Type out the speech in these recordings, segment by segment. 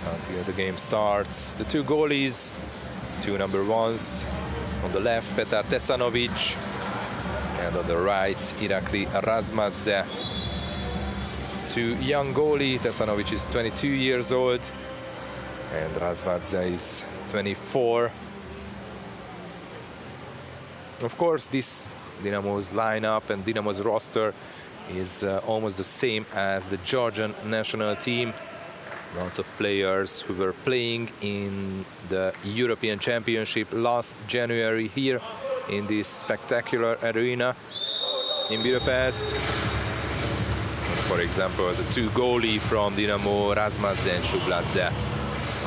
until the game starts. The two goalies, two number ones. On the left, Petar Tesanovic, and on the right, Irakli Razmadze. Two young goalie. Tesanovic is 22 years old, and Razmadze is 24. Of course, this Dinamo's lineup and Dinamo's roster is almost the same as the Georgian national team. Lots of players who were playing in the European Championship last January here in this spectacular arena in Budapest. For example, the two goalies from Dinamo, Razmadze and Shubladze,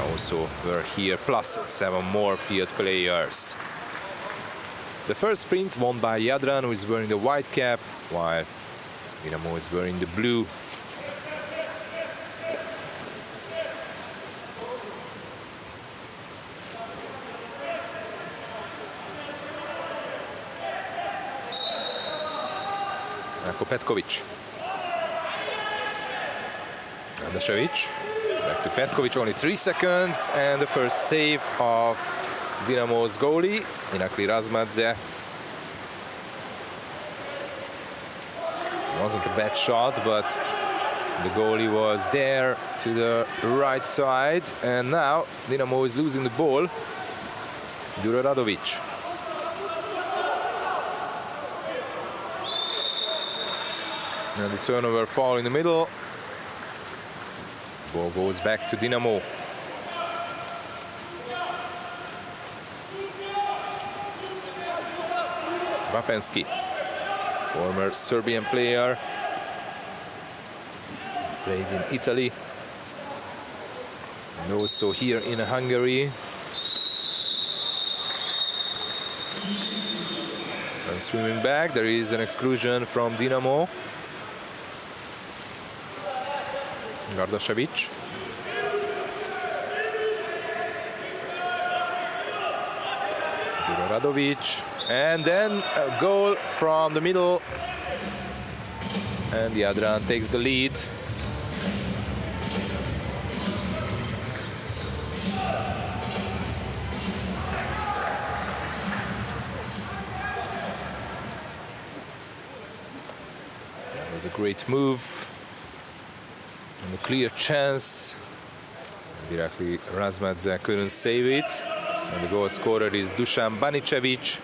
also were here, plus 7 more field players. The first sprint won by Jadran, who is wearing the white cap, while Dinamo is wearing the blue. Petkovic. Ardashevic. Back to Petkovic, only 3 seconds, and the first save of Dinamo's goalie, Irakli Razmadze. Wasn't a bad shot, but the goalie was there to the right side, and now Dinamo is losing the ball. Duro Radovic. And the turnover foul in the middle. Ball goes back to Dinamo. Vapenski, former Serbian player, played in Italy and also here in Hungary. And swimming back, there is an exclusion from Dinamo. Ardashevic. Duro Radovic. And then a goal from the middle. And Jadran takes the lead. That was a great move. And a clear chance. Irakli Razmadze couldn't save it. And the goal scorer is Dusan Banicevic,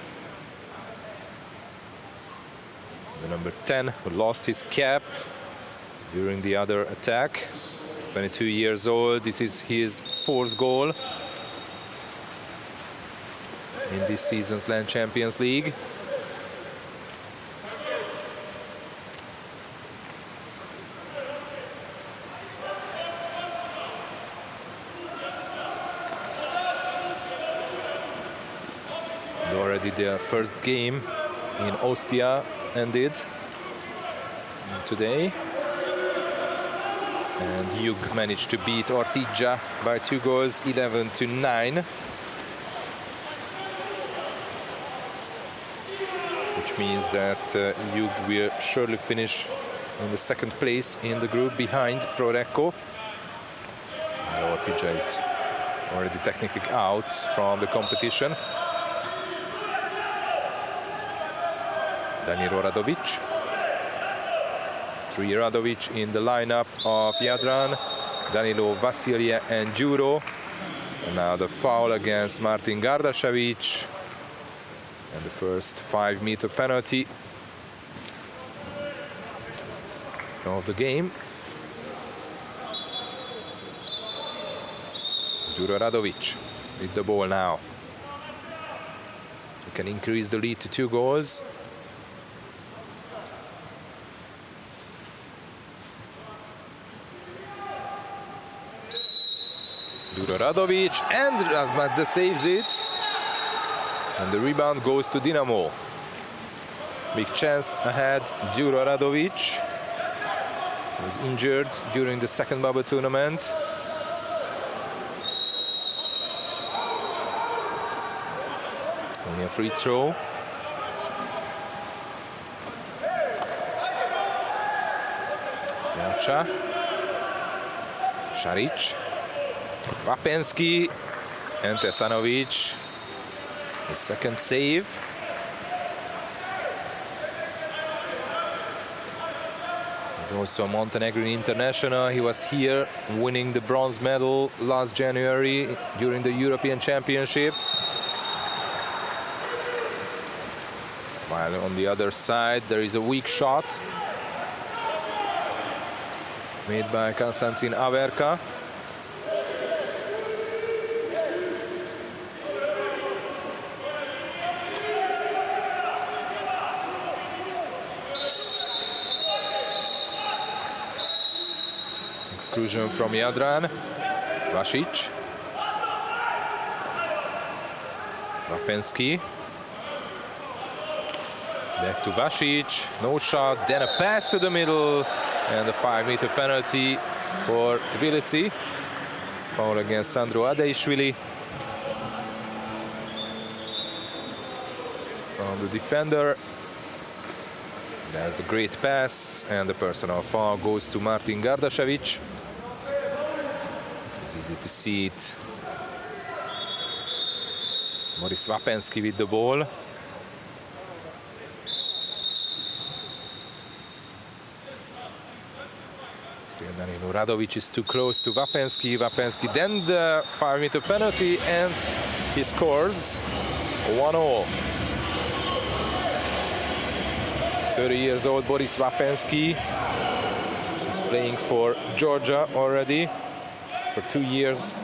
the number 10, who lost his cap during the other attack. 22 years old. This is his 4th goal in this season's Land Champions League. Already their first game in Ostia ended today. And Jug managed to beat Ortigia by 2 goals, 11-9. Which means that Jug will surely finish in the 2nd place in the group behind Prorecco. Ortigia is already technically out from the competition. Danilo Radovic. 3 Radovic in the lineup of Jadran. Danilo, Vasilije and Duro. And now the foul against Martin Gardashevic. And the first 5-meter penalty of the game. Duro Radovic with the ball now. He can increase the lead to 2 goals. Duro Radovic, and Razmadze saves it. And the rebound goes to Dinamo. Big chance ahead. Duro Radovic was injured during the 2nd bubble tournament. Only a free throw. Jacha. Šarić. Vapensky and Tesanovic. His second save. He's also a Montenegrin international. He was here winning the bronze medal last January during the European Championship. While on the other side there is a weak shot made by Konstantin Averka. Exclusion from Jadran. Vasic. Vapensky. Back to Vasic. No shot. Then a pass to the middle. And a 5-meter penalty for Tbilisi. Foul against Sandro Adeishvili. From the defender. That's the great pass. And the personal foul goes to Martin Gardašević. It's easy to see it. Boris Vapensky with the ball. Still Danilo Radovic is too close to Vapensky. Vapensky then the 5-meter penalty and he scores 1-0. 30 years old Boris Vapensky is playing for Georgia already for 2 years.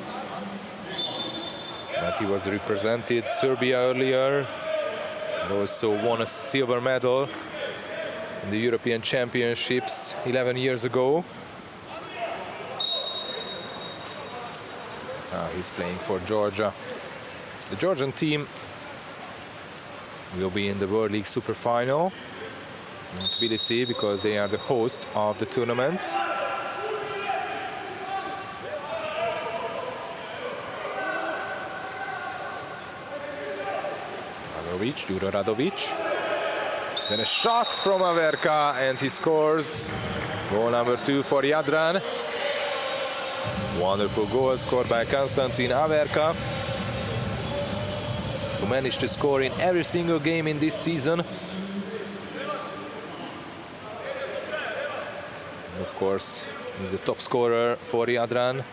But he was represented Serbia earlier and also won a silver medal in the European Championships 11 years ago. Now he's playing for Georgia. The Georgian team will be in the World League Super Final in Tbilisi because they are the host of the tournament. Juro Radovic. Then a shot from Averka and he scores. Goal number 2 for Jadran. Wonderful goal scored by Konstantin Averka, who managed to score in every single game in this season. And of course, he's the top scorer for Jadran.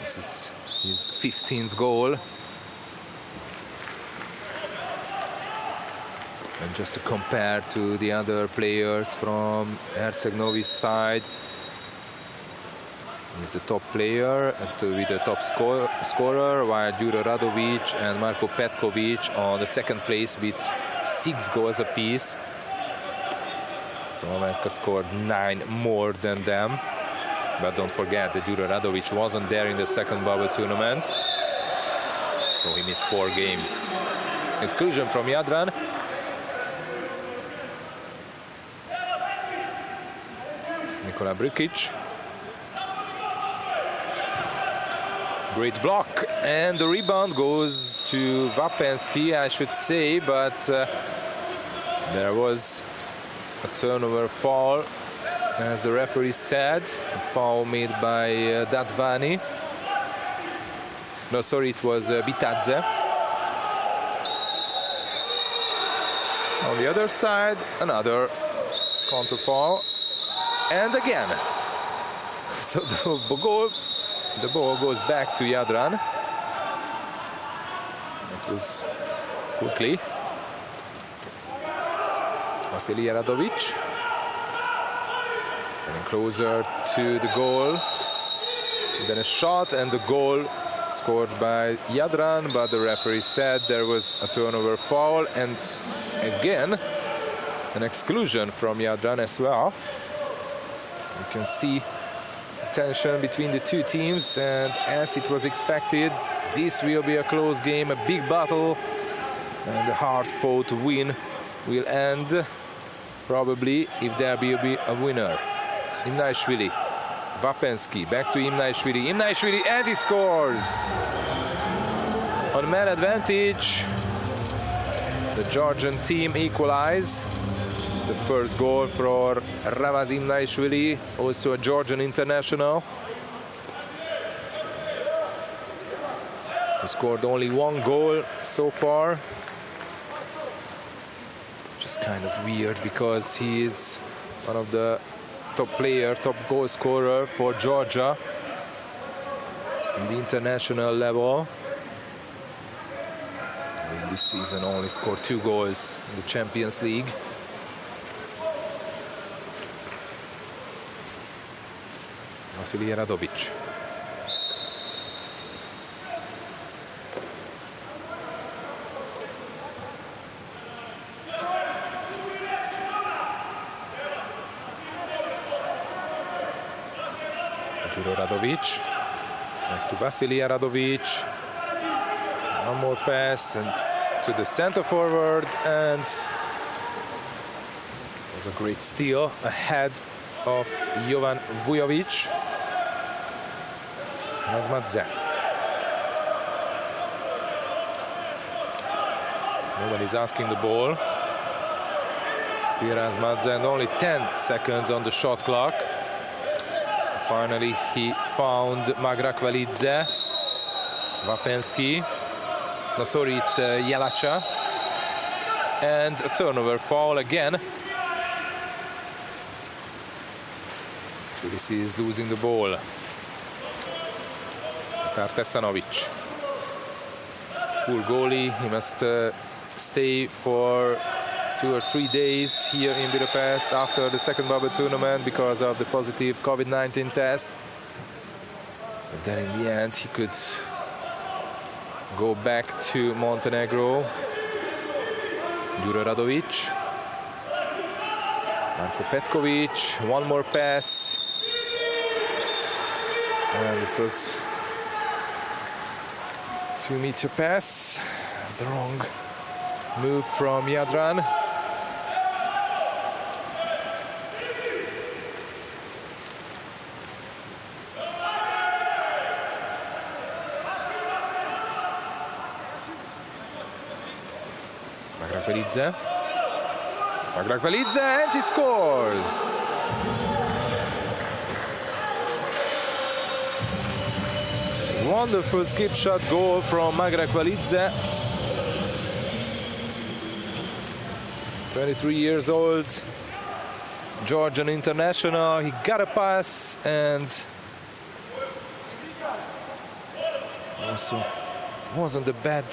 This is his 15th goal. And just to compare to the other players from Herceg-Novi's side, he's the top player with the top scorer, while Juro Radovic and Marko Petkovic on the second place with 6 goals apiece. So Averka scored 9 more than them. But don't forget that Juro Radovic wasn't there in the second bubble tournament, so he missed 4 games. Exclusion from Jadran. Nikola Brkic. Great block, and the rebound goes to Vapensky, I should say, but there was a turnover foul. As the referee said, a foul made by Datvani. No, sorry, it was Bitadze. On the other side, another counter foul. And again. So the ball goes back to Jadran. That was quickly. Vasily Radovic. Getting closer to the goal. Then a shot and the goal scored by Jadran, but the referee said there was a turnover foul, and again an exclusion from Jadran as well. You can see tension between the two teams, and as it was expected, this will be a close game, a big battle, and the hard-fought win will end probably if there will be a winner. Imnaishvili, Vapensky, back to Imnaishvili, and he scores! On man advantage, the Georgian team equalize. The first goal for Ravaz Imnaishvili, also a Georgian international, who scored only one goal so far. Which is kind of weird because he is one of the top goal scorer for Georgia in the international level. In this season only scored 2 goals in the Champions League. Vasily Radovic. Radovic, back to Vasily Radovic. One more pass and to the center forward, and it was a great steal ahead of Jovan Vujovic. Razmadze. Nobody's asking the ball. Still Razmadze, and only 10 seconds on the shot clock. Finally, he found Magrakvelidze. Vapenski. No, sorry, it's Jelacha. And a turnover foul again. Tbilisi is losing the ball. Tartesanovic. Poor goalie. He must stay for 2 or 3 days here in Budapest after the second bubble tournament because of the positive COVID-19 test. But then in the end he could go back to Montenegro. Juro Radovic. Marko Petkovic. One more pass. And this was 2-meter pass. The wrong move from Jadran. Magrakvelidze, and he scores! Wonderful skip shot goal from Magrakvelidze. 23 years old, Georgian international. He got a pass and also it wasn't a bad,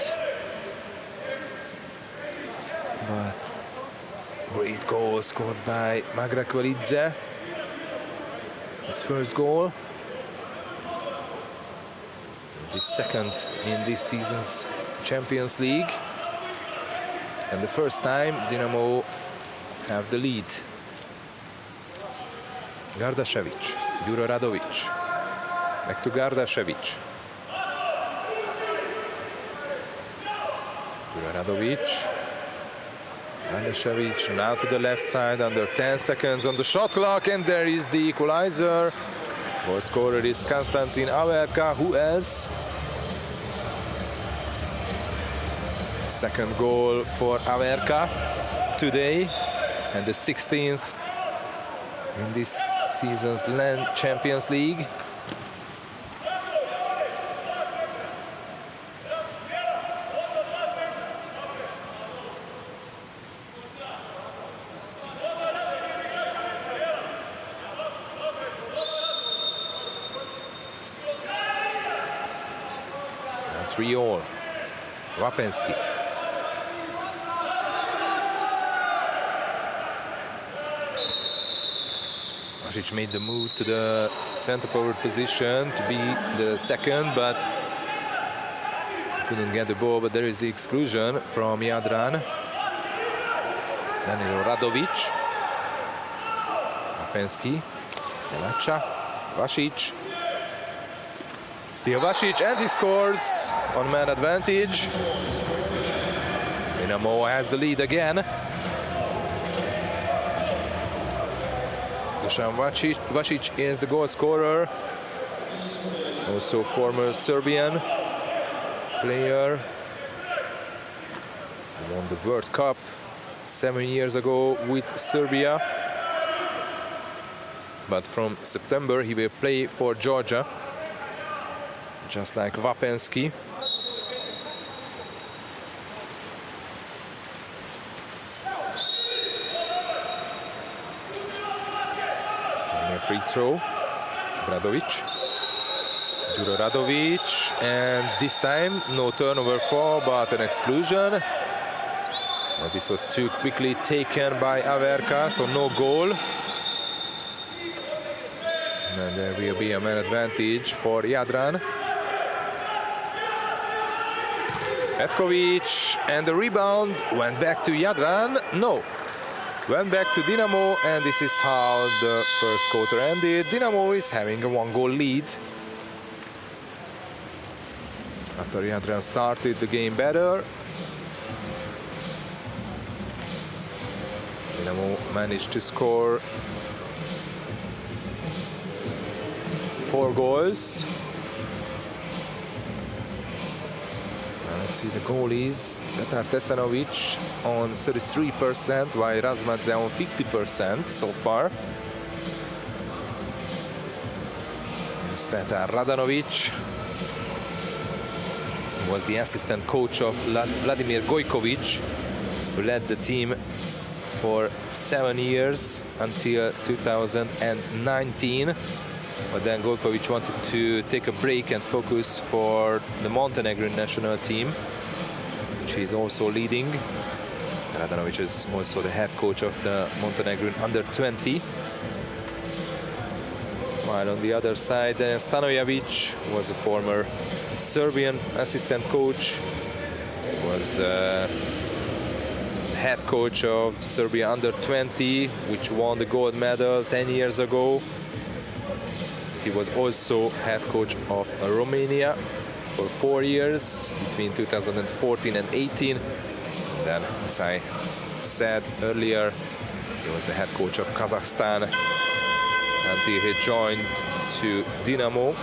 but great goal scored by Magrakvelidze. His first goal. The second in this season's Champions League. And the first time Dinamo have the lead. Gardašević, Juro Radovic. Back to Gardašević. Juro Radovic. Gardašević now to the left side, under 10 seconds on the shot clock, and there is the equalizer. Goal scorer is Konstantin Averka. Who else? Second goal for Averka today, and the 16th in this season's LAN Champions League. And 3-all. Wapenski. Vasic made the move to the center forward position to be the second, but couldn't get the ball. But there is the exclusion from Jadran. Danilo Radovic. Vapenski. Jelacha. Vasic. Still Vasic, and he scores on man advantage. Dinamo has the lead again. Vasic is the goal scorer, also former Serbian. player. He won the World Cup 7 years ago with Serbia. But from September he will play for Georgia, just like Vapenski. And a free throw. Duro Radovic, and this time no turnover for, but an exclusion. And this was too quickly taken by Averka, so no goal. And there will be a man advantage for Jadran. Petkovic, and the rebound went back to Jadran. No, went back to Dinamo, and this is how the first quarter ended. Dinamo is having a 1-goal lead. After Jadran started the game better, Dinamo managed to score 4 goals. Let's see the goalies. Petar Tesanovic on 33%, while Razmadze on 50% so far. There's Petar Radanovic. He was the assistant coach of Vladimir Gojkovic, who led the team for 7 years until 2019. But then Gojkovic wanted to take a break and focus for the Montenegrin national team, which he's also leading. Radanovic is also the head coach of the Montenegrin under-20. While on the other side, Stanojevic was a former Serbian assistant coach, was head coach of Serbia under-20, which won the gold medal 10 years ago. He was also head coach of Romania for 4 years, between 2014 and 18. And then, as I said earlier, he was the head coach of Kazakhstan until he joined to Dinamo.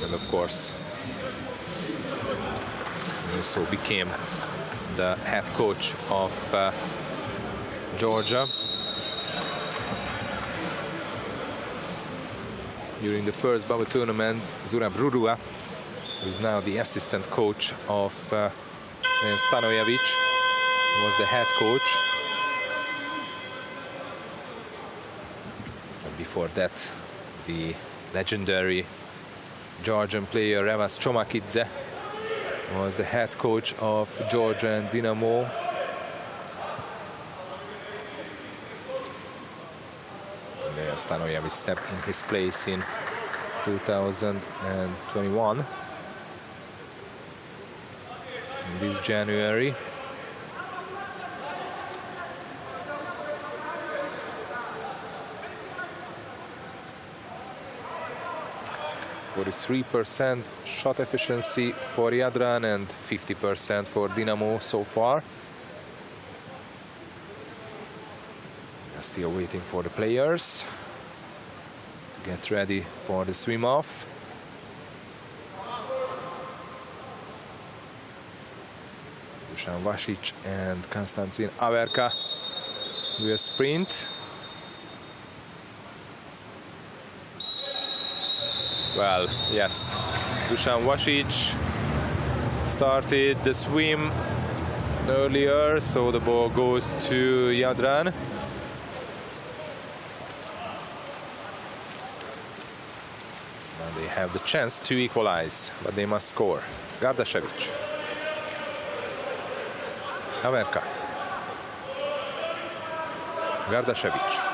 And of course, he also became the head coach of Georgia. During the first bubble tournament, Zurab Rurua, who is now the assistant coach of Stanojevic, was the head coach. And before that, the legendary Georgian player Revas Chomakidze was the head coach of Georgia and Dinamo. And then Stanojevic stepped in his place in 2021. In this January. 43% shot efficiency for Jadran and 50% for Dinamo so far. We are still waiting for the players to get ready for the swim-off. Dusan Vasic and Konstantin Averka will sprint. Well, yes, Dusan Vasic started the swim earlier, so the ball goes to Jadran. And they have the chance to equalize, but they must score. Gardasevic. Averka. Gardasevic.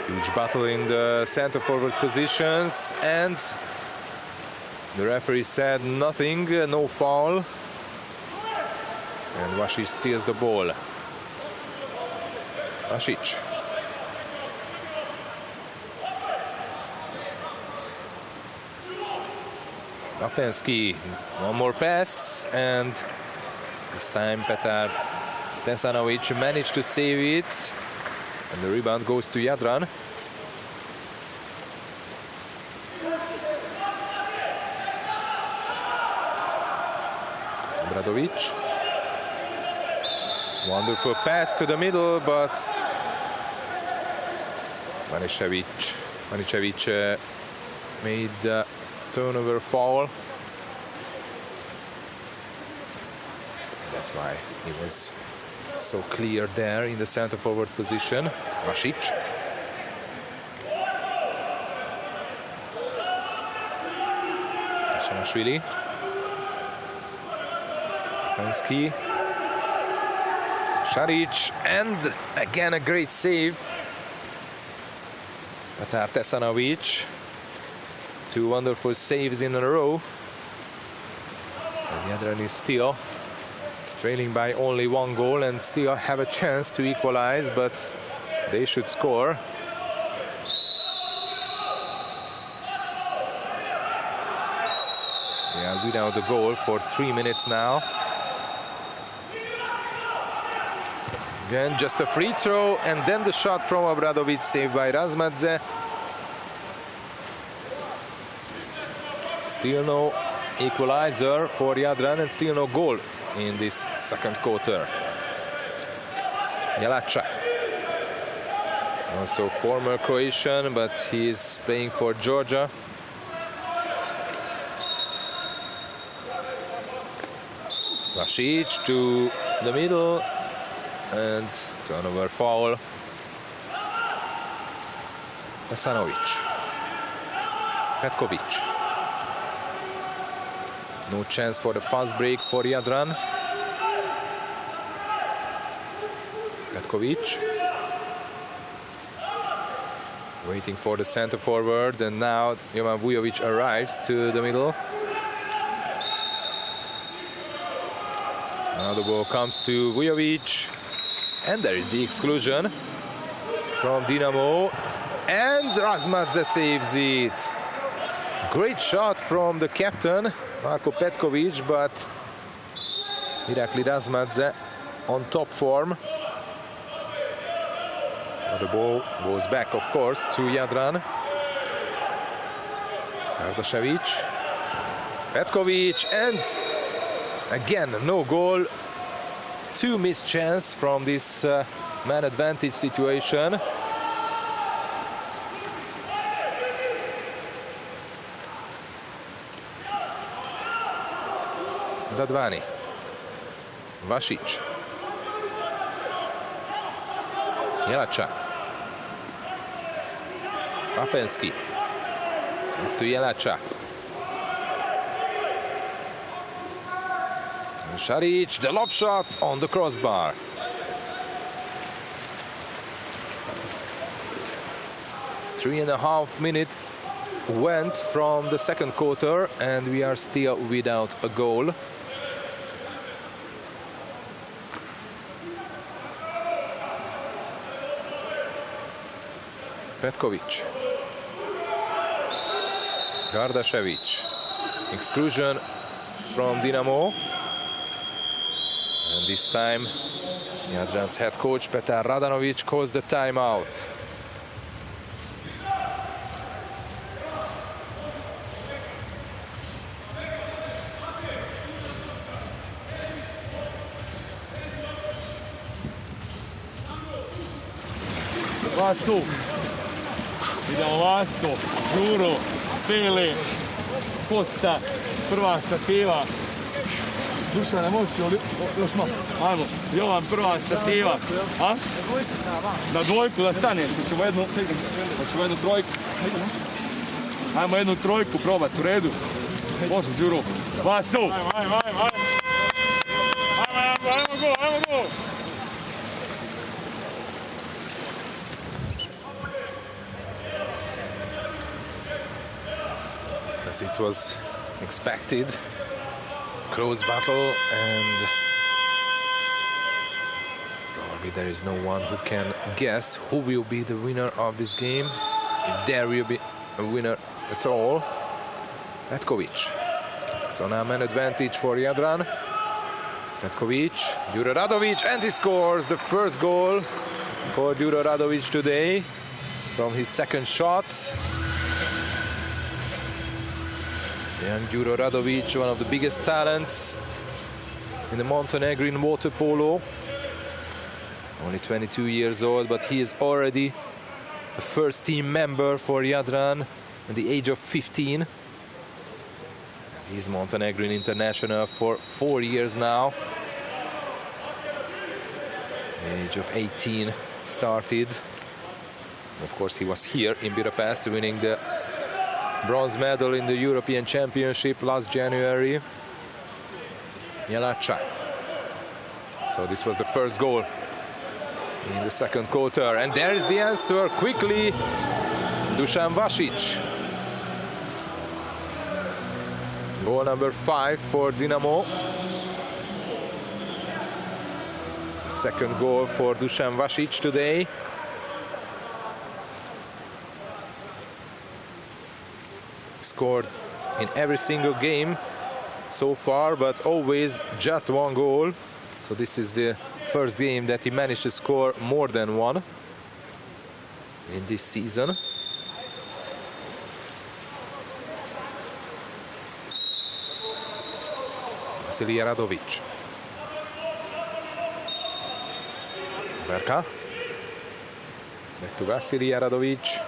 Huge battle in the center forward positions, and the referee said nothing, no foul. And Vasic steals the ball. Vasic. Vapenski, one more pass, and this time Petar Tesanovic managed to save it, and the rebound goes to Jadran. Obradovic. Wonderful pass to the middle, but Manicevic made the turnover foul. That's why he was so clear there in the center forward position. Vasic. Shamashvili. Pansky. Šarić, and again a great save. Petar Tesanovic. Two wonderful saves in a row. And Jadran is still trailing by only 1 goal and still have a chance to equalize, but they should score. They are without the goal for 3 minutes now. Again, just a free throw, and then the shot from Obradovic, saved by Razmadze. Still no equalizer for Jadran, and still no goal in this second quarter. Jelacha, also former Croatian, but he is playing for Georgia. Vasic to the middle, and turnover foul. Tesanovic. Petkovic. No chance for the fast break for Jadran. Petkovic. Waiting for the center forward, and now Jovan Vujovic arrives to the middle. Now the ball comes to Vujovic, and there is the exclusion from Dinamo, and Razmadze saves it. Great shot from the captain, Marko Petkovic, but Irakli Razmadze on top form. The ball goes back, of course, to Jadran. Kardašević, Petkovic, and again no goal. Two missed chances from this man advantage situation. Dadvani, Vasic, Jelacha, Papensky, to Jelacha, Šarić, the lob shot on the crossbar. Three and a half minutes went from the second quarter, and we are still without a goal. Petkovic, Kardašević, exclusion from Dinamo, and this time Jadran's head coach Petar Radanovic calls the timeout. Vasu, idemo Vasu, Đuro, Fili, Kosta, prva stativa. Duša, ne možeš još malo. Ajmo, Jovan, prva stativa. A? Na dvojku da staneš, hoćemo jednu trojku. Ajmo jednu trojku probati, u redu. Može, Đuro. Vasu! Ajmo go! As it was expected, close battle, and probably there is no one who can guess who will be the winner of this game, if there will be a winner at all. Petkovic. So now man advantage for Jadran. Petkovic, Đuro Radovic, and he scores the first goal for Đuro Radovic today from his second shot. Young Đuro Radovic, one of the biggest talents in the Montenegrin water polo. Only 22 years old, but he is already a first team member for Jadran at the age of 15. He's Montenegrin international for 4 years now. The age of 18 started. Of course, he was here in Budapest winning the bronze medal in the European Championship last January. Jelacha. So this was the first goal in the second quarter. And there is the answer quickly. Dusan Vasic. Goal number 5 for Dinamo. Second goal for Dusan Vasic today. Scored in every single game so far, but always just one goal. So this is the first game that he managed to score more than one in this season. Vasilij Radovic. Verka. Back to Vasilij Radovic.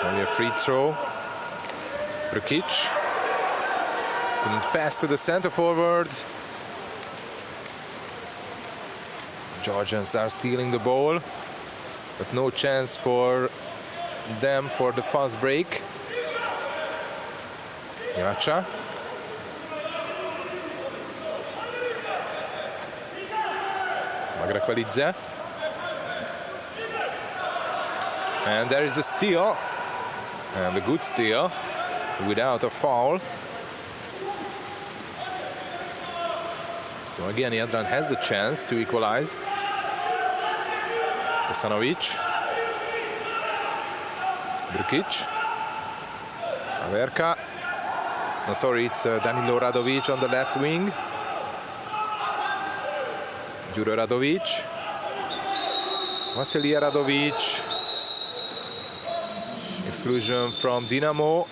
Only a free throw. Brkic. Couldn't pass to the center forward. Georgians are stealing the ball, but no chance for them for the fast break. Jelacha. Magrakvalidze. And there is a steal. And a good steal without a foul. So again, Jadran has the chance to equalize. Tasanovic. Brkic. Averka. No, sorry, it's Danilo Radovic on the left wing. Đuro Radovic. Vasilij Radovic. Exclusion from Dinamo.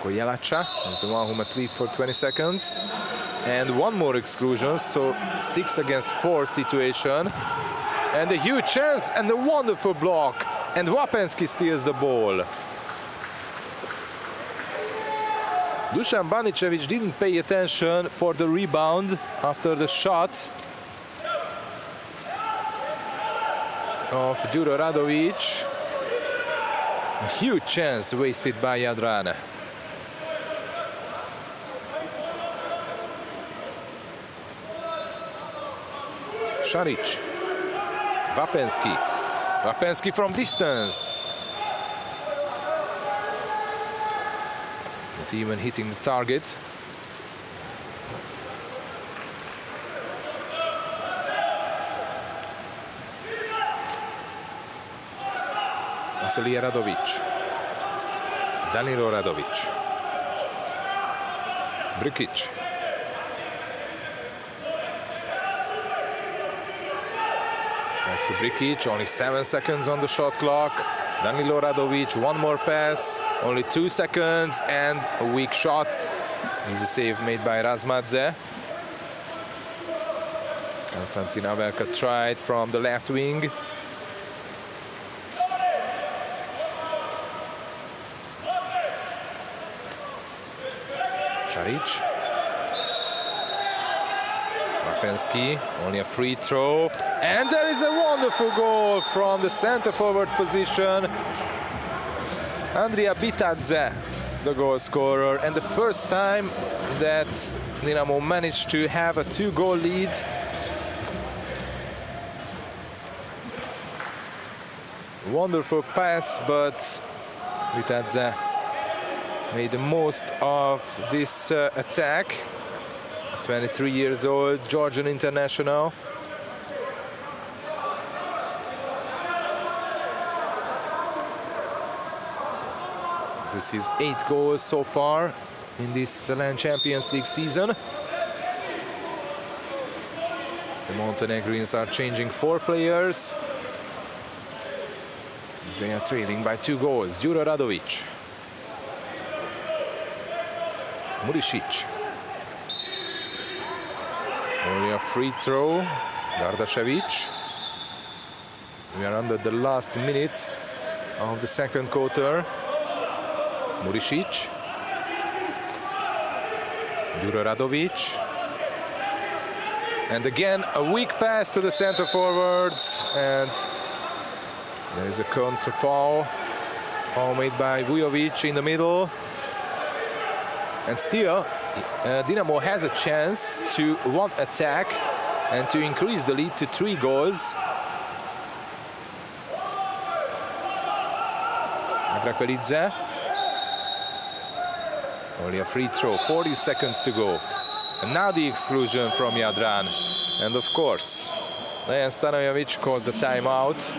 Jelacha is the one who must leave for 20 seconds. And one more exclusion, so 6 against 4 situation. And a huge chance and a wonderful block. And Wapensky steals the ball. Dusan Banicevic didn't pay attention for the rebound after the shot of Đuro Radovic. A huge chance wasted by Jadran. Šarić. Wapensky. Wapensky from distance. Not even hitting the target. Vasilij Radovic. Danilo Radovic. Brkic. Back to Brkic, only 7 seconds on the shot clock. Danilo Radovic, one more pass, only 2 seconds, and a weak shot. Easy save made by Razmadze. Konstantin Averka tried from the left wing. Šarić. Wapensky, only a free throw. And there is a wonderful goal from the center forward position. Andrea Bitadze, the goal scorer. And the first time that Dinamo managed to have a 2-goal lead. Wonderful pass, but Bitadze made the most of this attack. 23 years old, Georgian international. This is 8 goals so far in this LAN Champions League season. The Montenegrins are changing 4 players. They are trailing by 2 goals. Juro Radovic. Murisic. Only a free throw. Dardašević. We are under the last minute of the second quarter. Murisic. Juro Radovic. And again, a weak pass to the center forwards. And there is a counter foul. Foul made by Vujovic in the middle. And still, Dinamo has a chance to one attack and to increase the lead to 3 goals. Agrakvelidze. Only a free throw, 40 seconds to go. And now the exclusion from Jadran. And of course, Dejan Stanojevic calls the timeout.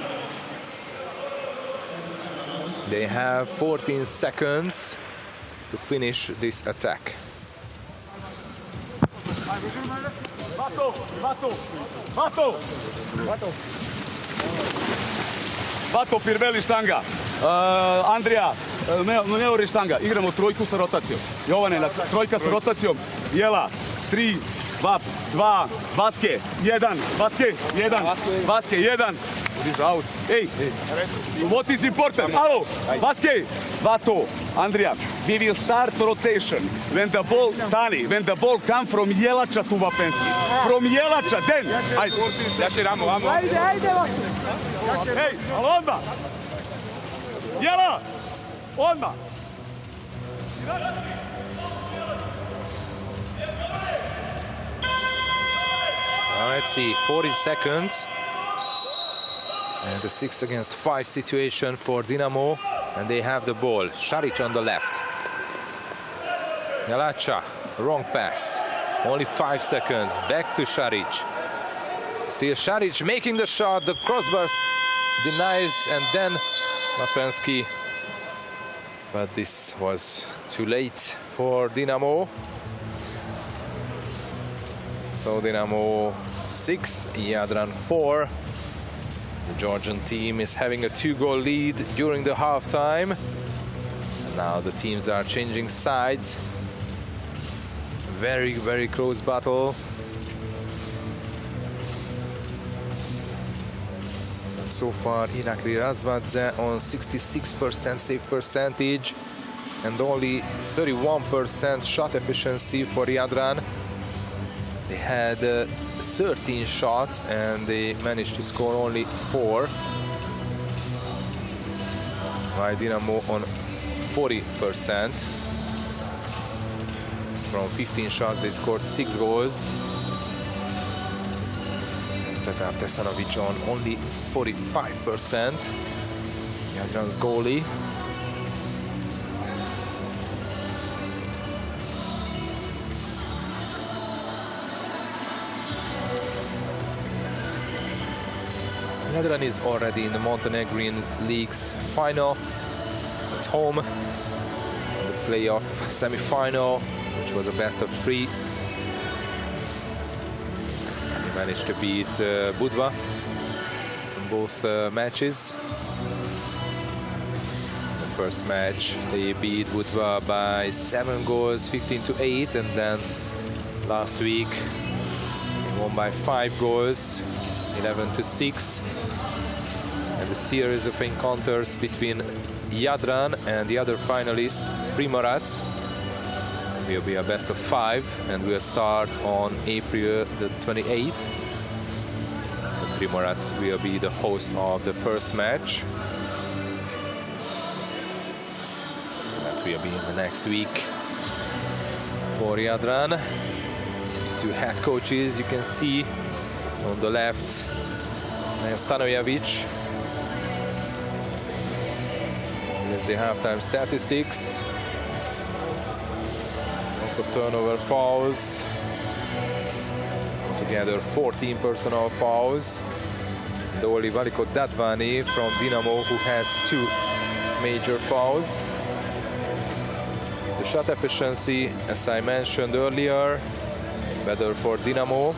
They have 14 seconds to finish this attack. Vato, Pirveli, štanga. Andrija, Neori, štanga. Igramo trojku sa rotacijom. Jovane, trojka sa rotacijom. Jela, 3, 2, Vaske, 1, Vaske, 1, Vaske, 1. Out. Hey, what is important? Hello, Vaske, Vato, Andrija, we will start rotation when the ball, Stani, when the ball come from Jelača to Vapenski. From Jelača, then. Ajde, vamo. Ajde, Vaske. Hey, ali odmah. Jela, odmah. Let's see, 40 seconds. And the 6 against 5 situation for Dinamo. And they have the ball. Šarić on the left. Jelača, wrong pass. Only 5 seconds. Back to Šarić. Still Šarić making the shot. The crossbar denies. And then Vapenski. But this was too late for Dinamo. So Dinamo 6, Jadran 4. The Georgian team is having a 2-goal lead during the halftime. And now the teams are changing sides. Very, very close battle. But so far, Irakli Razvadze on 66% save percentage and only 31% shot efficiency for Jadran. They had 13 shots and they managed to score only 4. While Dinamo on 40%. From 15 shots they scored 6 goals. Petar Tesanovic on only 45%. Jadran's goalie. Jadran is already in the Montenegrin League's final at home. The playoff semi-final, which was a best of 3. And they managed to beat Budva in both matches. The first match, they beat Budva by 7 goals, 15-8. And then last week, they won by 5 goals, 11-6. And the series of encounters between Jadran and the other finalist, Primorac, will be a best of 5 and will start on April the 28th. And Primorac will be the host of the first match. So that will be in the next week for Jadran. The 2 head coaches you can see on the left, Stanojevic. Here's the halftime statistics. Lots of turnover fouls. Altogether 14 personal fouls. And only Veliko Datvani from Dinamo who has 2 major fouls. shot efficiency, as I mentioned earlier, better for Dinamo.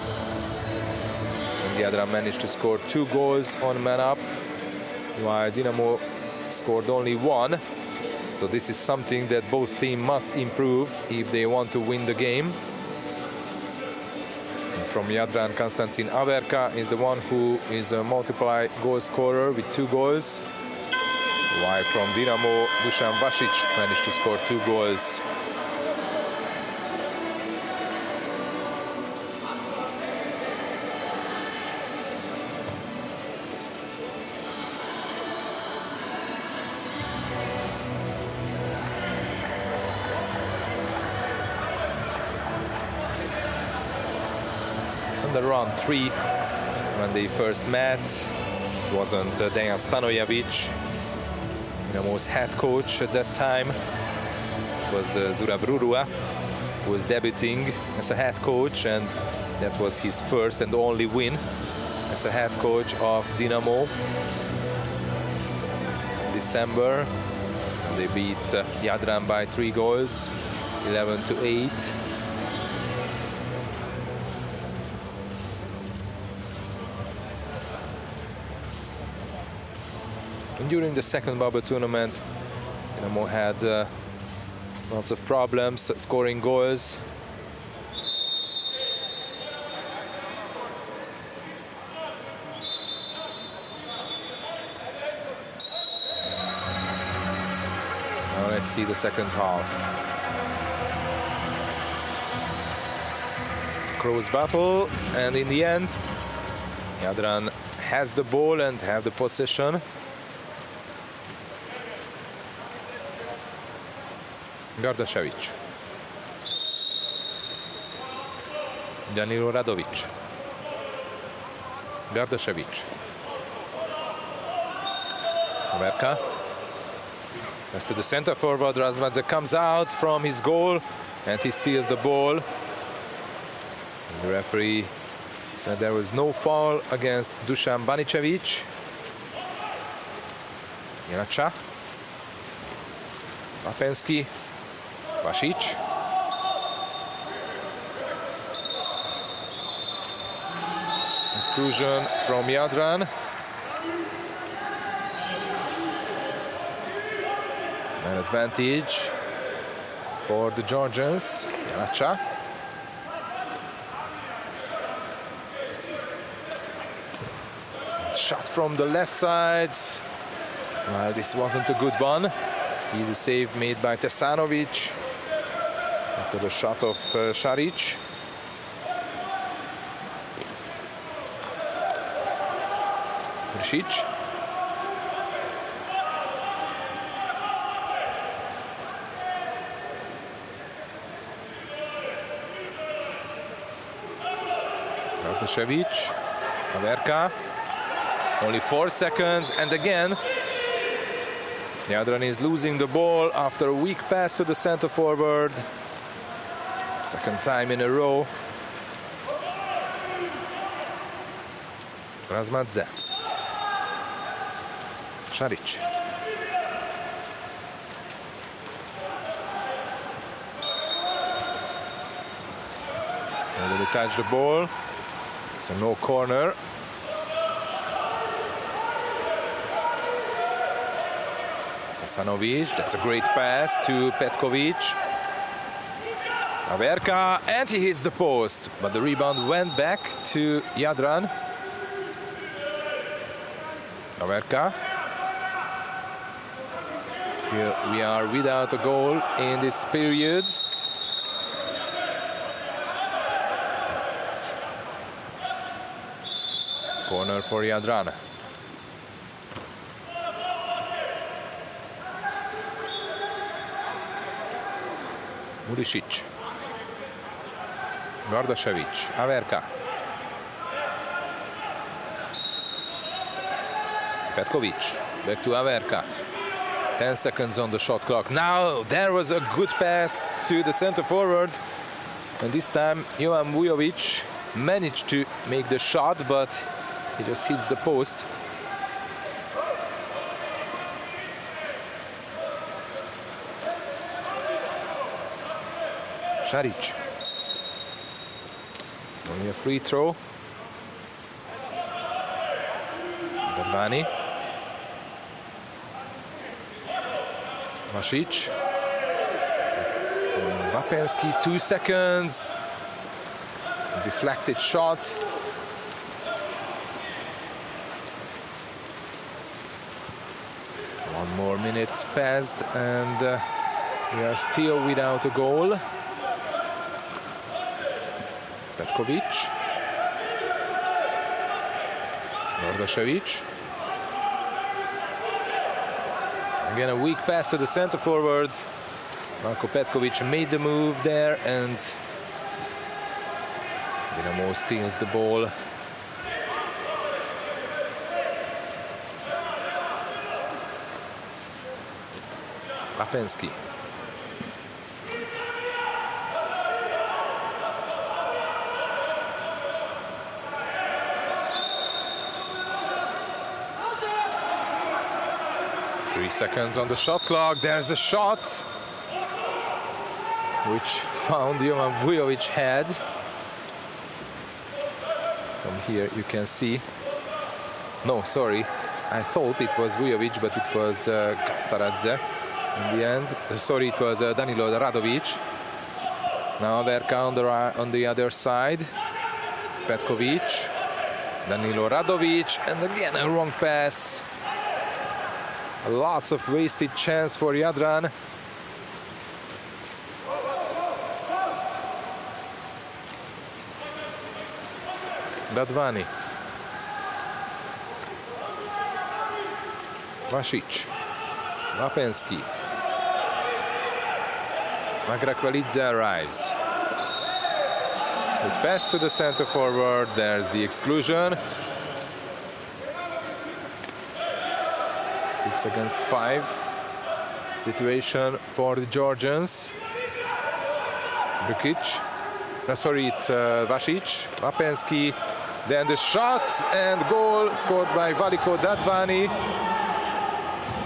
And Jadran managed to score 2 goals on man up, while Dinamo scored only 1. So this is something that both teams must improve if they want to win the game. And from Jadran, Konstantin Averka is the one who is a multiply goal scorer with 2 goals. While from Dinamo, Dusan Vasic managed to score 2 goals. On the round 3, when they first met, it wasn't Dejan Stanojevic, Dinamo's head coach at that time. It was Zurab Rurua, who was debuting as a head coach, and that was his first and only win as a head coach of Dinamo. In December, they beat Jadran by 3 goals, 11-8. And during the second bubble tournament, Dinamo had lots of problems scoring goals. Now let's see the second half. It's a close battle, and in the end, Jadran has the ball and have the possession. Gardašević. Danilo Radović. Gardašević. Averka. Pass to the center forward. Razmadze comes out from his goal and he steals the ball. And the referee said there was no foul against Dusan Baničević. Jelača. Vapenski. Vasic. Exclusion from Jadran. An advantage for the Georgians. Jelača. Shot from the left side. Well, this wasn't a good one. Easy save made by Tesanovic after the shot of Šarić. Vršić. Gardašević. Averka. Only 4 seconds, and again Jadran is losing the ball after a weak pass to the center forward. Second time in a row. Razmadze. Šarić. They touch the ball, so no corner. Tesanovic, that's a great pass to Petkovic. Averka, and he hits the post, but the rebound went back to Jadran. Averka. Still, we are without a goal in this period. Corner for Jadran. Murisic. Gardašević. Averka. Petkovic. Back to Averka. 10 seconds on the shot clock. Now there was a good pass to the center forward. And this time Jovan Vujovic managed to make the shot, but he just hits the post. Šarić. Only a free throw. Jadran. Masic. Wapenski, 2 seconds. Deflected shot. One more minute passed and we are still without a goal. Petkovic. Nordašević. Again, a weak pass to the center forwards. Marko Petkovic made the move there and Dinamo steals the ball. Wapenski. Three seconds on the shot clock. There's a shot which found Jovan Vujovic head. From here you can see. No, sorry. I thought it was Vujovic, but it was Kaftaradze in the end. Sorry, it was Danilo Radovic. Now Verka on the other side. Petkovic. Danilo Radovic. And again a wrong pass. Lots of wasted chance for Jadran. Dadvani. Vasic. Wapenski. Magrakvelidze arrives. Good pass to the center forward. There's the exclusion. 6 against 5 situation for the Georgians. Brukic. Sorry, it's Vasic. Wapenski. Then the shot and goal scored by Veliko Dadvani.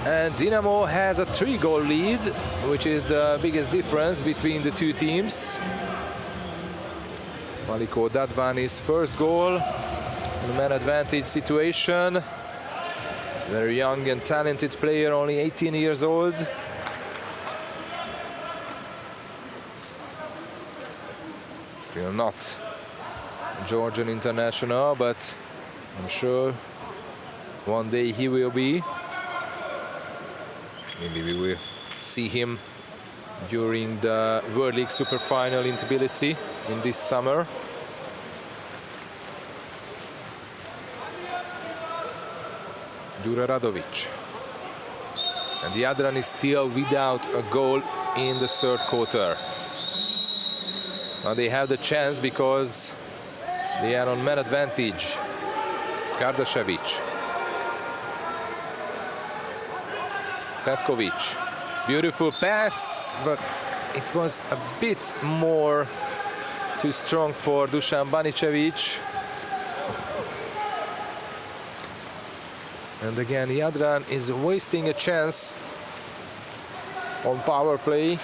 And Dinamo has a 3-goal lead, which is the biggest difference between the two teams. Veliko Dadvani's first goal in a man advantage situation. Very young and talented player, only 18 years old. Still not Georgian international, but I'm sure one day he will be. Maybe we will see him during the World League Super Final in Tbilisi in this summer. Jure Radovic. And the Jadran is still without a goal in the third quarter. Now they have the chance because they are on man advantage. Kardašević. Petkovic. Beautiful pass, but it was a bit more too strong for Dusan Baničević. And again, Jadran is wasting a chance on power play.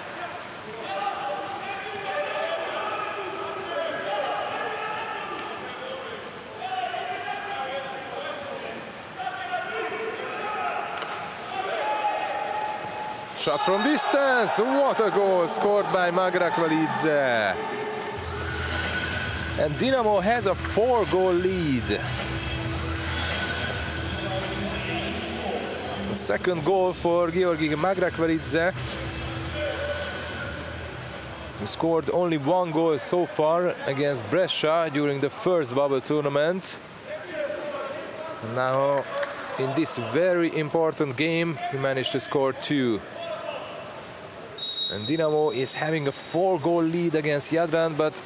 Shot from distance. What a goal scored by Magrakvelidze. And Dinamo has a 4-goal lead. The second goal for Georgi Magrakvelidze, who scored only 1 goal so far against Brescia during the first bubble tournament. And now, in this very important game, he managed to score 2. And Dinamo is having a 4-goal lead against Jadran, but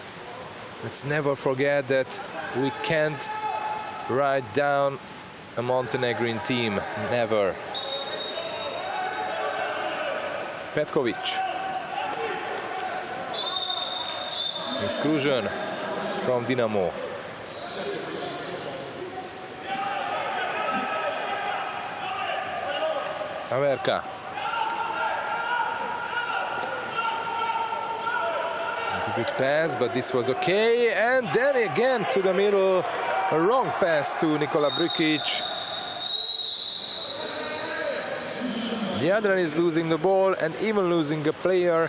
let's never forget that we can't write down a Montenegrin team. Never. Petkovic. Exclusion from Dinamo. Averka. It's a good pass, but this was okay. And then again to the middle, a wrong pass to Nikola Brkic. Jadran is losing the ball and even losing a player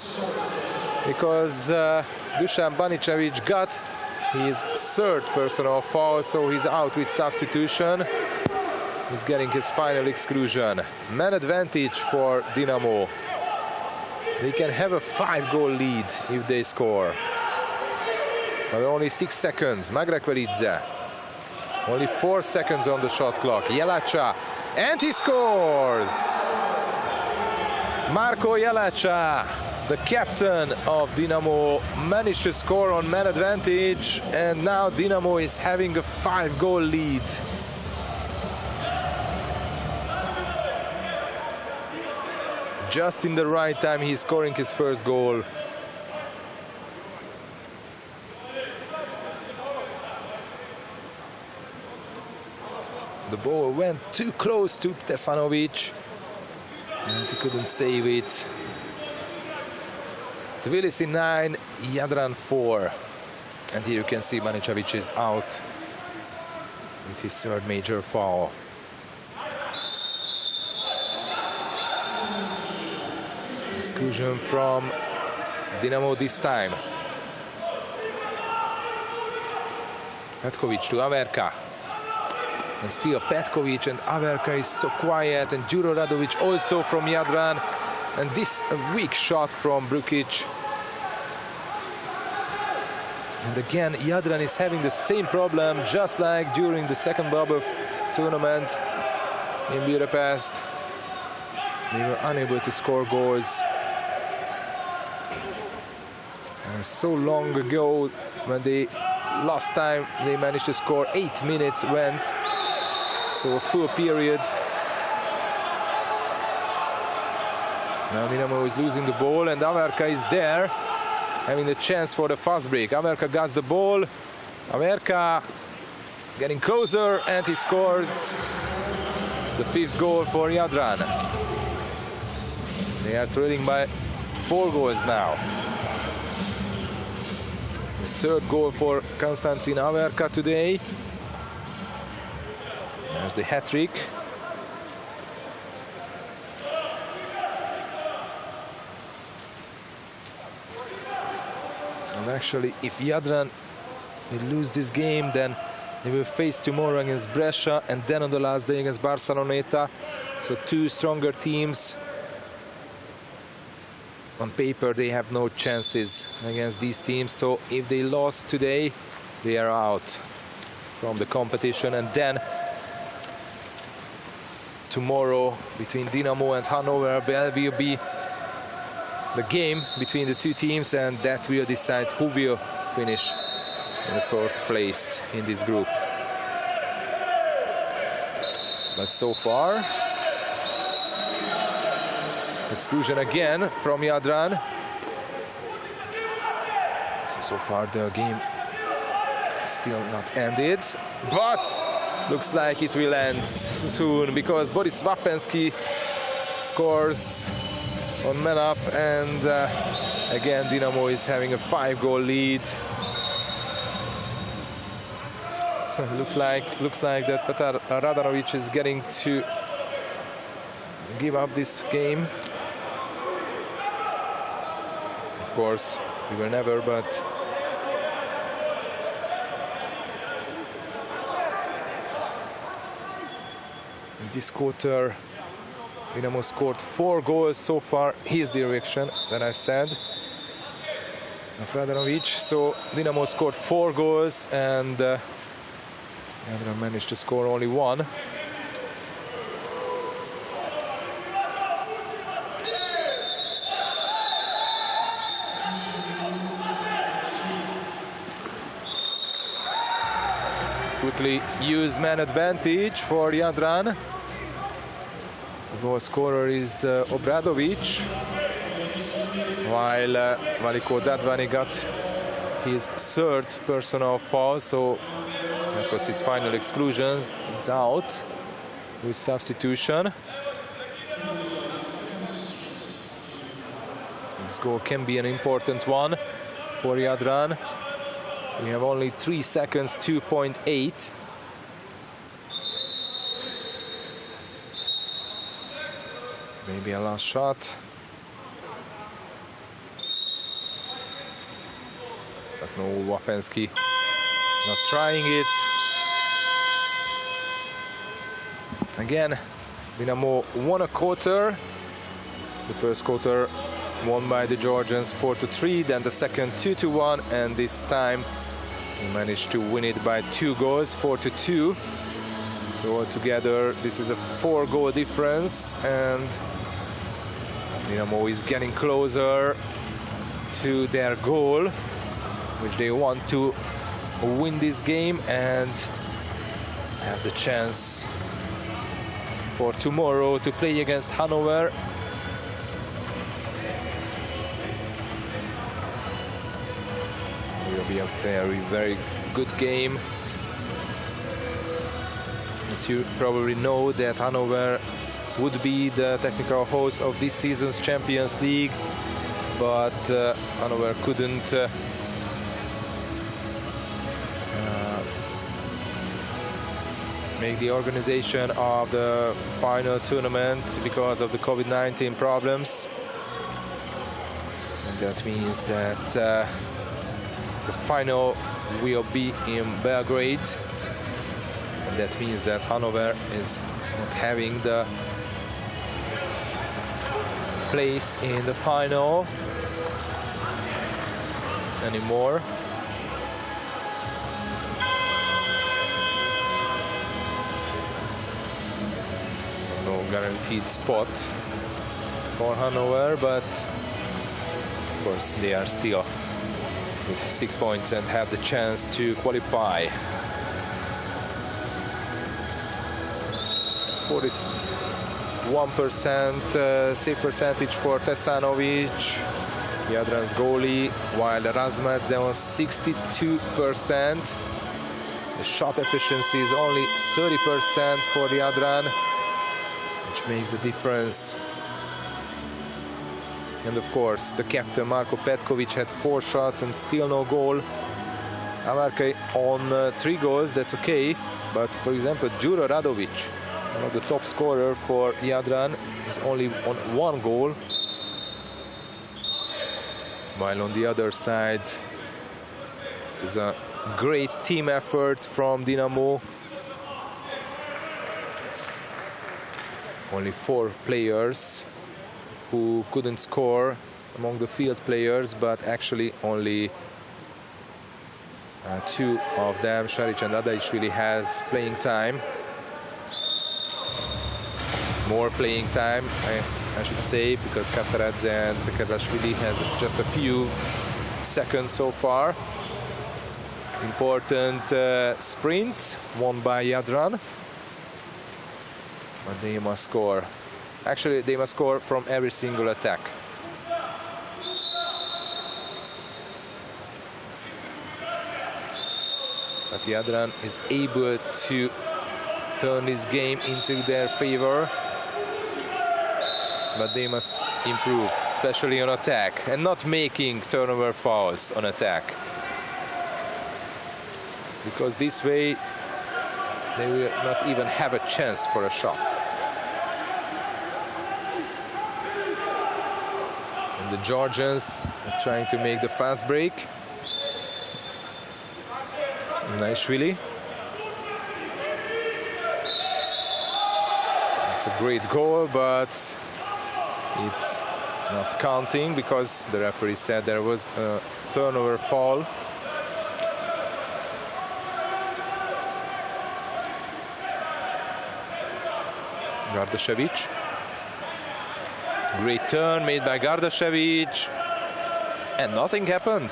because Dusan Banicevic got his third personal foul, so he's out with substitution. He's getting his final exclusion. Man advantage for Dinamo. They can have a 5-goal lead if they score. But only 6 seconds. Magrakvelidze. Only 4 seconds on the shot clock. Jelacha. And he scores! Marko Jelacha, the captain of Dinamo, managed to score on man advantage. And now Dinamo is having a 5-goal lead. Just in the right time, he's scoring his first goal. The ball went too close to Tesanovic and he couldn't save it. Tbilisi 9, Jadran 4. And here you can see Banicevic is out with his third major foul. Exclusion from Dinamo this time. Petkovic to Averka. And still Petkovic and Averka is so quiet. And Djuro Radovic also from Jadran. And this a weak shot from Brkic. And again, Jadran is having the same problem just like during the second bubble tournament in Budapest. They were unable to score goals. And so long ago, when they last time they managed to score, 8 minutes went, so a full period. Now Dinamo is losing the ball and Averka is there, having the chance for the fast break. Averka got the ball. Averka getting closer and he scores the 5th goal for Jadran. They are trailing by 4 goals now. The 3rd goal for Konstantin Averka today. There's the hat-trick. And actually, if Jadran will lose this game, then they will face tomorrow against Brescia and then on the last day against Barceloneta. So 2 stronger teams. On paper, they have no chances against these teams. So if they lost today, they are out from the competition. And then tomorrow, between Dinamo and Hanover, there will be the game between the 2 teams, and that will decide who will finish in the 4th place in this group. But so far, exclusion again from Jadran. So far the game is still not ended, but looks like it will end soon because Boris Wapensky scores on man up, and again Dinamo is having a 5-goal lead. Looks like that Petar Radanovic is getting to give up this game. Of course, we will never, but in this quarter, Dinamo scored 4 goals so far. His direction that I said of Radanovic. So Dinamo scored 4 goals and Jadran managed to score only 1. Quickly use man advantage for Jadran. The goal scorer is Obradovic, while Veliko Dadvani got his 3rd personal foul, so that was his final exclusion. He's out with substitution. This goal can be an important one for Jadran. We have only 3 seconds, 2.8. Maybe a last shot. But no, Wapensky is not trying it. Again, Dinamo won a quarter. The first quarter won by the Georgians 4-3, then the second 2-1, and this time we managed to win it by 2 goals, 4-2. So altogether, this is a 4-goal difference, and Dinamo is getting closer to their goal, which they want to win this game and have the chance for tomorrow to play against Hanover. It will be a very, very good game. As you probably know, that Hanover would be the technical host of this season's Champions League, but Hanover couldn't make the organization of the final tournament because of the COVID-19 problems. And that means that the final will be in Belgrade. And that means that Hanover is not having the place in the final anymore. Guaranteed spot for Hanover, but of course they are still with 6 points and have the chance to qualify. 41% save percentage for Tesanovic, Jadran's goalie, while Razmadze on 62%. The shot efficiency is only 30% for Jadran, which makes the difference. And of course, the captain Marko Petkovic had 4 shots and still no goal. Amarke on 3 goals, that's okay. But for example, Đuro Radovic, one of the top scorer for Jadran, is only on 1 goal. While on the other side, this is a great team effort from Dinamo. Only 4 players who couldn't score among the field players, but actually only 2 of them, Šarić and Adaishvili, has playing time. More playing time, I should say, because Kataradze and Kedashvili has just a few seconds so far. Important sprint won by Jadran. But they must score. Actually, they must score from every single attack. But Jadran is able to turn this game into their favor. But they must improve, especially on attack, and not making turnover fouls on attack. Because this way, they will not even have a chance for a shot. And the Georgians are trying to make the fast break. Naishvili. It's a great goal, but it's not counting because the referee said there was a turnover foul. Gardashevich. Great turn made by Gardashevich. And nothing happened.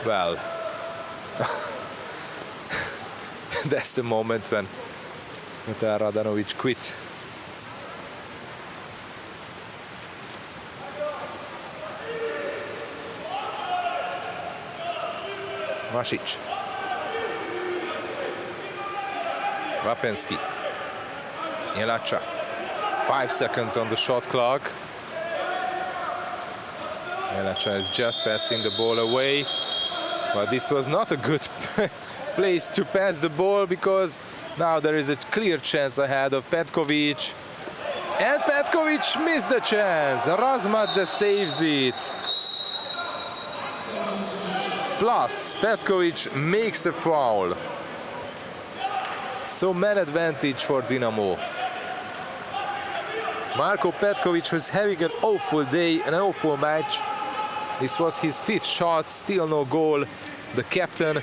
Well, that's the moment when Radanovic quit. Vasic. Wapensky. Jelacha. 5 seconds on the shot clock. Jelacha is just passing the ball away, but this was not a good place to pass the ball, because now there is a clear chance ahead of Petkovic. And Petkovic missed the chance. Razmadze saves it. Plus, Petkovic makes a foul. So man advantage for Dinamo. Marko Petkovic was having an awful day, an awful match. This was his 5th shot, still no goal. The captain.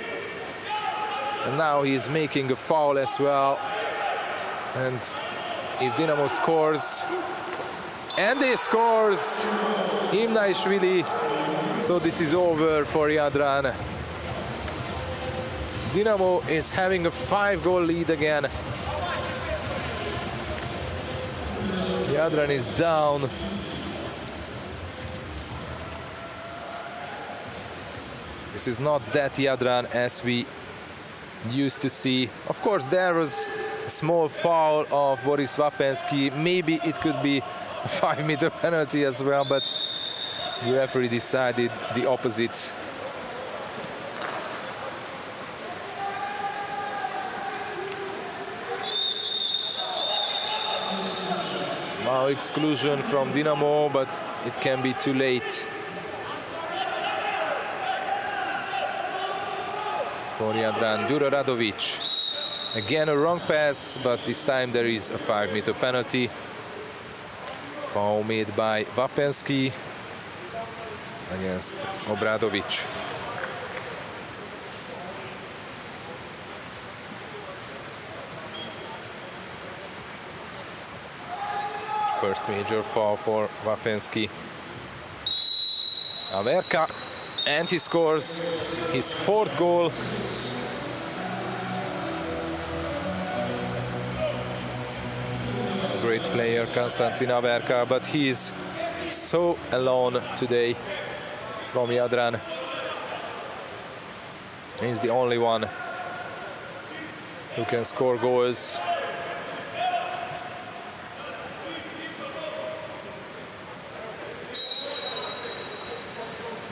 And now he's making a foul as well. And if Dinamo scores, and he scores, Imnaishvili, so this is over for Jadran. Dinamo is having a 5-goal lead again. Jadran is down. This is not that Jadran as we used to see. Of course, there was a small foul of Boris Vapensky. Maybe it could be a 5-meter penalty as well, but the referee decided the opposite. Now exclusion from Dinamo, but it can be too late for Jadran. Duro Radovic. Again a wrong pass, but this time there is a 5-meter penalty. Foul made by Vapensky against Obradovic. First major foul for Vapensky. Averka, and he scores his 4th goal. A great player, Konstantin Averka, but he is so alone today from Jadran. He's the only one who can score goals.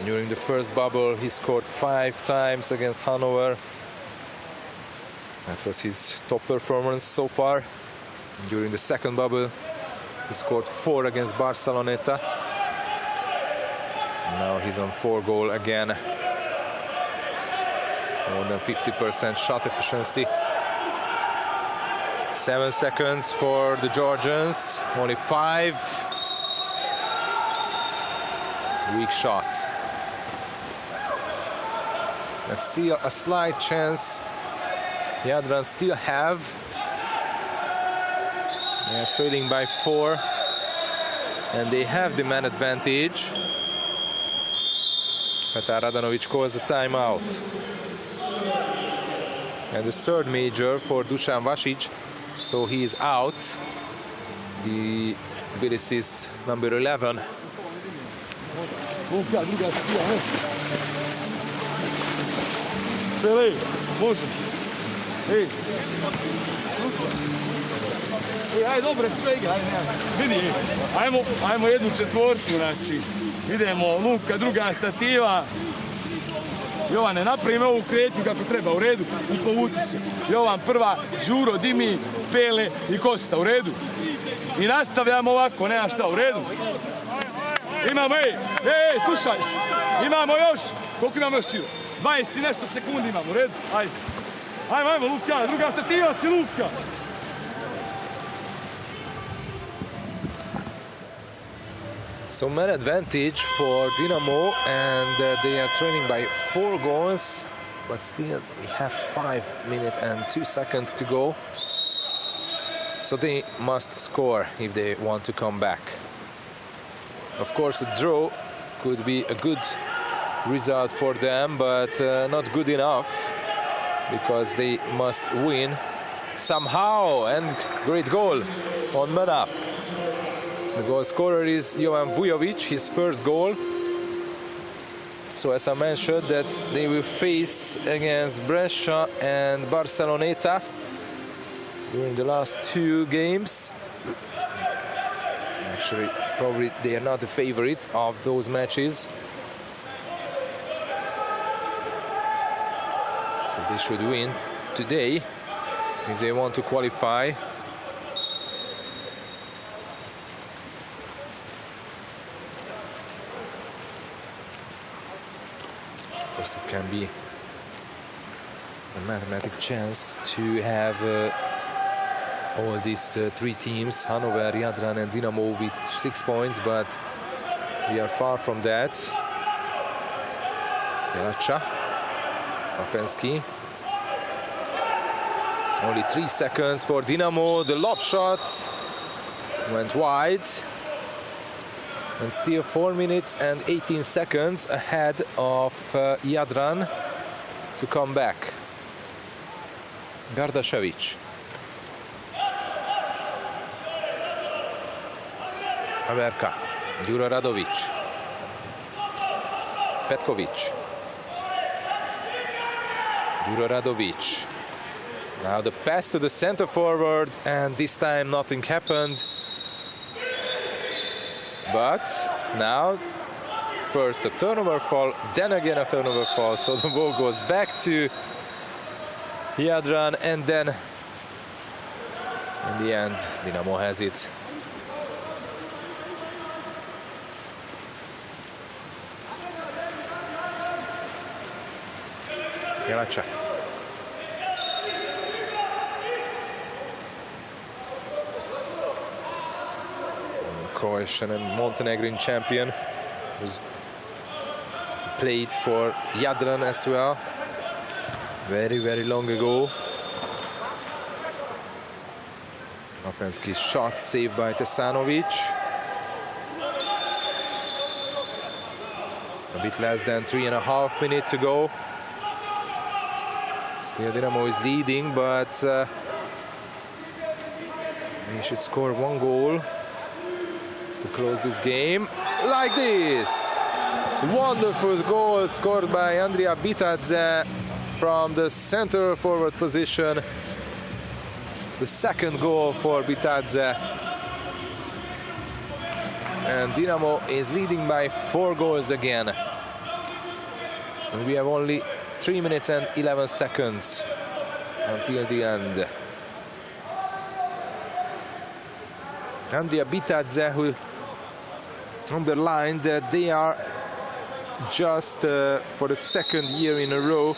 During the first bubble, he scored 5 times against Hanover. That was his top performance so far. During the second bubble, he scored 4 against Barceloneta. Now he's on 4-goal again. More than 50% shot efficiency. 7 seconds for the Georgians. Only 5. Weak shot. Let's see a slight chance Jadran still have. They are trailing by 4, and they have the man advantage. Petar Radanovic calls a timeout. And the 3rd major for Dusan Vasic, so he is out. The Tbilisi's number 11. Pele, može. Ej. Aj, dobro, svega, aj, vidi, ajmo jednu četvorku, znači. Idemo, Luka, druga stativa. Jovane, napravim ovu kretnju kako treba, u redu, i povuci se. Jovan prva, Đuro, Dimi, Pele i Kosta, u redu. I nastavljamo ovako, nema šta, u redu. Imamo, slušaj, imamo još, koliko imamo još čilo? 20 i nešto sekundi imamo, u redu, ajde. Ajmo, Luka, druga stativa si, Luka. So man advantage for Dinamo, and they are trailing by 4 goals, but still we have 5 minutes and 2 seconds to go. So they must score if they want to come back. Of course, a draw could be a good result for them, but not good enough, because they must win somehow. And great goal on man up. The goal scorer is Jovan Vujovic, his 1st goal. So as I mentioned, that they will face against Brescia and Barceloneta during the last 2 games. Actually, probably they are not the favorite of those matches. So they should win today if they want to qualify. Of course, it can be a mathematical chance to have all these three teams, Hannover, Jadran and Dinamo, with 6 points, but we are far from that. Jelacha, Papensky. Only 3 seconds for Dinamo. The lob shot went wide. And still 4 minutes and 18 seconds ahead of Jadran to come back. Gardašević. Averka. Juro Radović. Petković. Juro Radović. Now the pass to the center forward, and this time nothing happened. But now first a turnover fall, then again a turnover fall, so the ball goes back to Jadran, and then in the end Dinamo has it. Jelacha. Croatian and Montenegrin champion, who's played for Jadran as well very, very long ago. Papensky's shot saved by Tesanovic. A bit less than 3.5 minutes to go. Still Dinamo is leading, but he should score 1 goal to close this game. Like this! Wonderful goal scored by Andrea Bitadze from the center forward position. The second goal for Bitadze. And Dinamo is leading by 4 goals again. And we have only 3 minutes and 11 seconds until the end. Andrea Bitadze, who underlined that they are just for the 2nd year in a row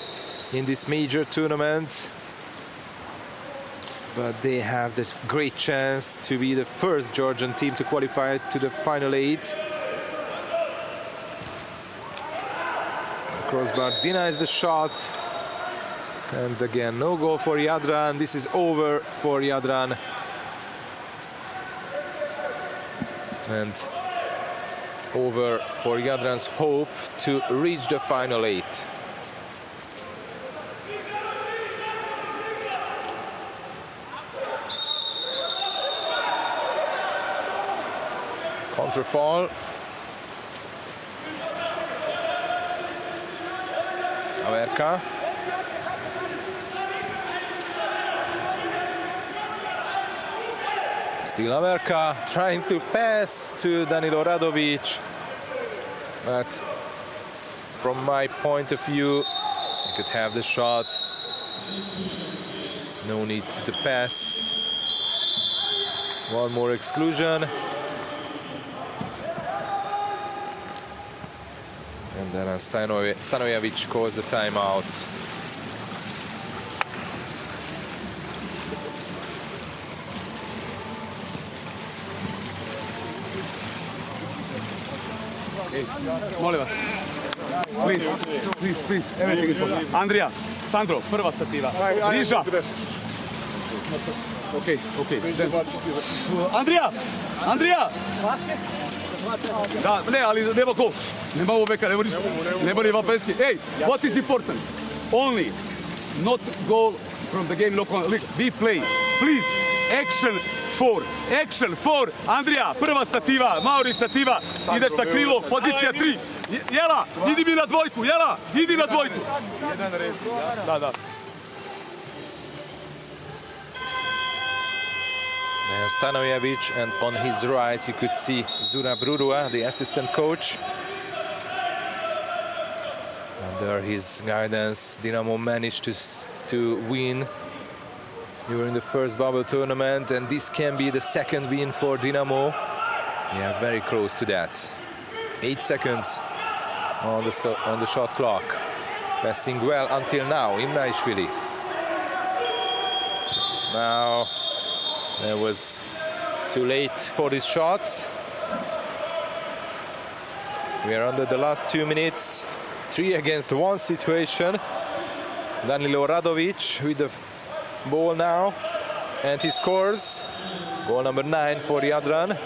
in this major tournament, but they have the great chance to be the first Georgian team to qualify to the final 8. Crossbar denies the shot, and again no goal for Jadran. This is over for Jadran, and over for Jadran's hope to reach the final 8. Counterfall. Averka. Still Averka trying to pass to Danilo Radović, but from my point of view, he could have the shot. No need to pass. One more exclusion. And then Stanojevic calls the timeout. Hey, molim vas. Please. Everything is possible. Andrija, Sandro, prva stativa. Riža. Okay. Andrija! Da, ne, ali nema gol. Nema ovo beka, nema ni Papensky. Hey, what is important? Only not goal from the game local league. We play. Please, action for. Andrija, prva stativa, Mauri stativa. Ideš na krilo, pozicija 3. Jela, idi mi na dvojku, idi na dvojku. Da. Stanojevic, and on his right you could see Zura Brurua, the assistant coach. And Under his guidance, Dinamo managed to win during the first bubble tournament, and this can be the second win for Dinamo. They are very close to that. 8 seconds on the shot clock. Passing well until now, Imnaishvili. Now, it was too late for this shot. We are under the last 2 minutes. 3 against 1 situation. Danilo Radovic with the ball now, and he scores. Goal number 9 for Jadran.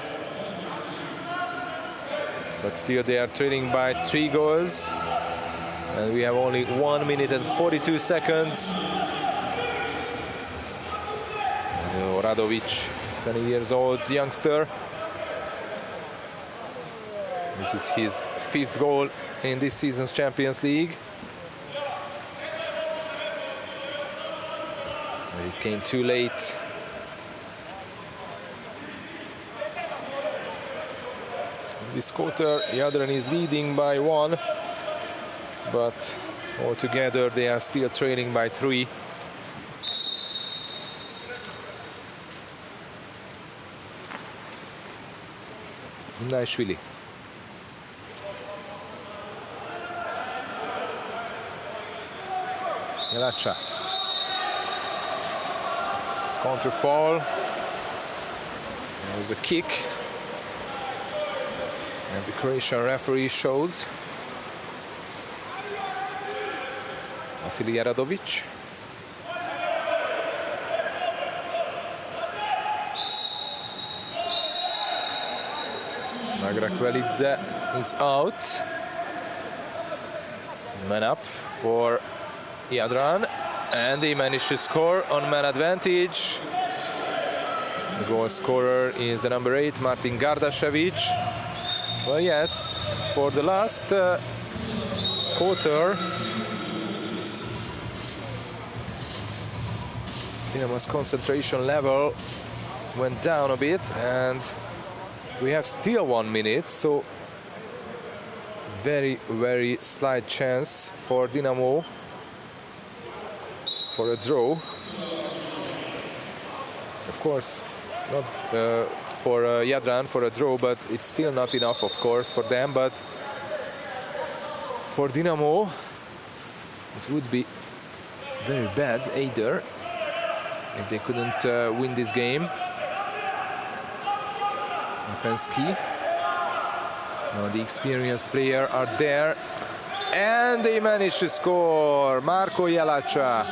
But still they are trailing by 3 goals. And we have only 1 minute and 42 seconds. Danilo Radovic, 20 years old youngster. This is his 5th goal in this season's Champions League. But it came too late. This quarter, Jadran is leading by 1, but altogether they are still trailing by 3. Imnaishvili. Jelacha. Counter fall. There was a kick. And the Croatian referee shows Vasilij Radovic. Nagra Kvelidze is out. Man up for Jadran, and they managed to score on man advantage. The goal scorer is the number 8, Martin Gardašević. Well, yes, for the last quarter, Dinamo's concentration level went down a bit, and we have still 1 minute, so very, very slight chance for Dinamo for a draw. Of course, it's not for Jadran for a draw, but it's still not enough, of course, for them. But for Dinamo, it would be very bad either if they couldn't win this game. Lipinski. Now the experienced players are there, and they managed to score. Marko Jelacha.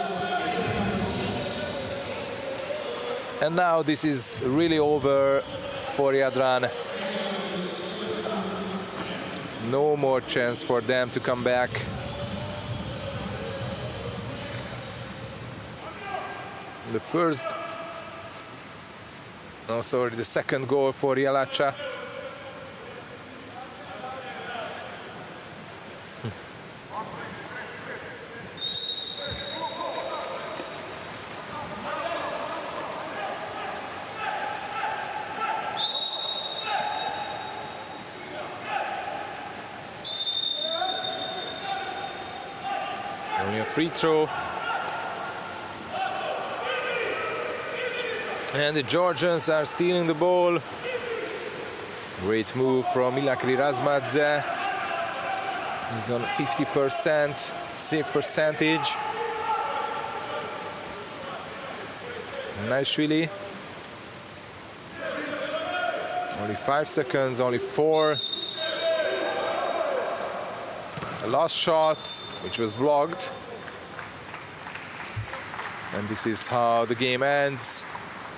And now this is really over for Jadran. No more chance for them to come back. The second goal for Jelacha. Only a free throw. And the Georgians are stealing the ball. Great move from Ilakri Razmadze. He's on 50% save percentage. Imnaishvili. Only 5 seconds, only 4. A last shot, which was blocked. And this is how the game ends.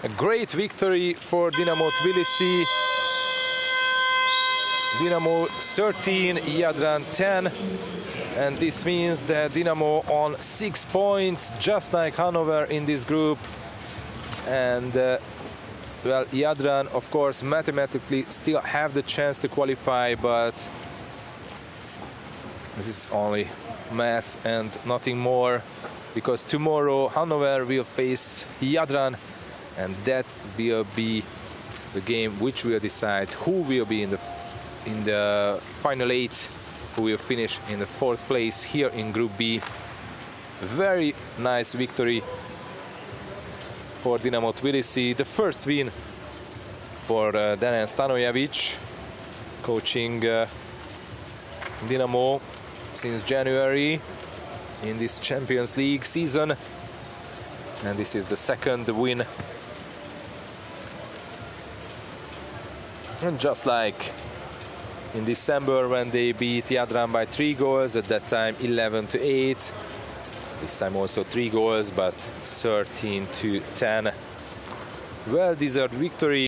A great victory for Dinamo Tbilisi. Dinamo 13, Jadran 10. And this means that Dinamo on 6 points, just like Hanover in this group. And well, Jadran, of course, mathematically still have the chance to qualify, but this is only math and nothing more, because tomorrow Hanover will face Jadran, and that will be the game which will decide who will be in the final 8 who will finish in the 4th place here in Group B. Very nice victory for Dinamo Tbilisi. The first win for Dejan Stanojevic, coaching Dinamo since January in this Champions League season. And this is the 2nd win. And just like in December when they beat Jadran by 3 goals, at that time 11-8. This time also 3 goals, but 13-10. Well-deserved victory.